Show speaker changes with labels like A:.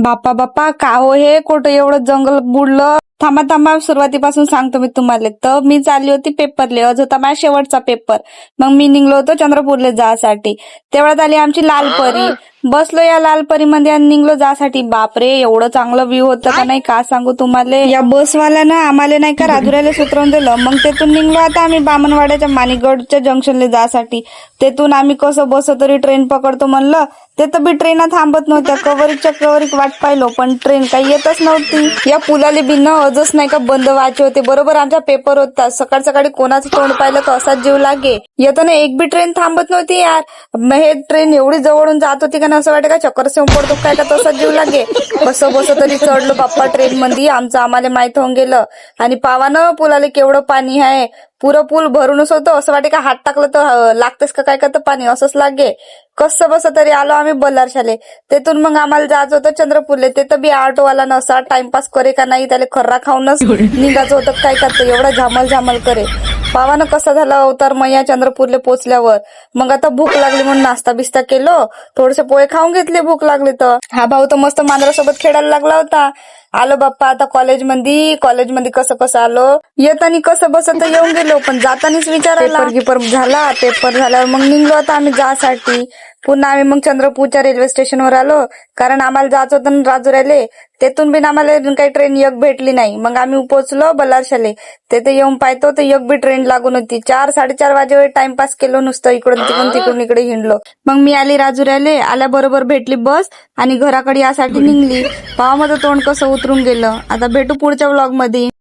A: बाप्पा बाप्पा का हो हे कुठं एवढं जंगल बुडलं. थांबा थांबा सुरुवातीपासून सांगतो मी तुम्हाला. तर मी चालली होती पेपरले, आज होता माझा शेवटचा पेपर. मग मी निघलो होतो चंद्रपूरला जासाठी. तेवढ्यात आली आमची लालपरी. बसलो या लालपरीमध्ये आणि निघलो जासाठी. बापरे एवढं चांगलं व्ह्यू होतं का नाही का सांगू तुम्हाला. या बसवाल्यानं आम्हाला नाही का राजुऱ्याला उतरवून दिलं. मग तेथून निघलो आता आम्ही बामणवाड्याच्या माणिकगडच्या जंक्शनला जासाठी. तेथून आम्ही कसं बस तरी ट्रेन पकडतो म्हणलं. ते तर बी ट्रेन थांबत नव्हत्या. कवरिकच्या कवरिक वाट पाहिलो पण ट्रेन काही येतच नव्हती. या पुलाले बिन अजच नाही का बंद व्हायचे होते. बरोबर आमचा पेपर होता. सकाळ सकाळी कोणाचं तोंड पाहिलं तर असाच जीव लागे. येताना एक बी ट्रेन थांबत नव्हती यार. हे ट्रेन एवढी जवळून जात होती का ना, असं वाटे का चक्कर सेवून पडतो काय का, तसाच जीव लागे. कसं बस तरी चढलो बाप्पा ट्रेन मध्ये. आमचं आम्हाला माहित होऊन गेलं. आणि पावानं पुलाले केवढं पाणी आहे. पुरं पूल भरूनच होतं. असं वाटे का हात टाकलं तर लागतेस का काय का तर पाणी असंच लागे. कसं बस तरी आलो आम्ही बल्लारशाले. तेथून मग आम्हाला जायचं होतं चंद्रपूरले. ते तर बी ऑटोवाला नसा टाइमपास करे का नाही, त्याला खर्रा खाऊनच निघायचं होतं काय करतं. एवढा झामल झामल करे. पावानं कसं झालं अवतार मैया चंद्रपूरले पोचल्यावर. मग आता भूक लागली म्हणून नाश्ता बिस्ता केलो. थोडेसे पोहे खाऊन घेतले भूक लागली तर. हा भाऊ तर मस्त मांजरासोबत खेळायला लागला होता. आलो बाप्पा आता कॉलेजमध्ये कसं कसं आलो. येतानी कसं बसत येऊन गेलो पण जातानीच विचारायला. पेपर झाला. पेपर झाल्यावर मग निघलो आता आम्ही जासाठी. पुन्हा आम्ही मग चंद्रपूरच्या रेल्वे स्टेशनवर आलो. कारण आम्हाला जायचं होतं ना राजुऱ्याले. तेथून बी आम्हाला काही ट्रेन एक भेटली नाही. मग आम्ही पोहोचलो बल्लारशाले. तेथे येऊन पाहतो तर एक बी ट्रेन लागून होती. 4-4:30 वाजेवर टाइमपास केलो नुसतं. इकडून तिकडून इकडे हिंडलो. मग मी आली राजुऱ्याले. आल्याबरोबर भेटली बस आणि घराकडे यासाठी निघली. पावामध्ये तोंड कसं उतरून गेलं. आता भेटू पुढच्या व्लॉग मध्ये.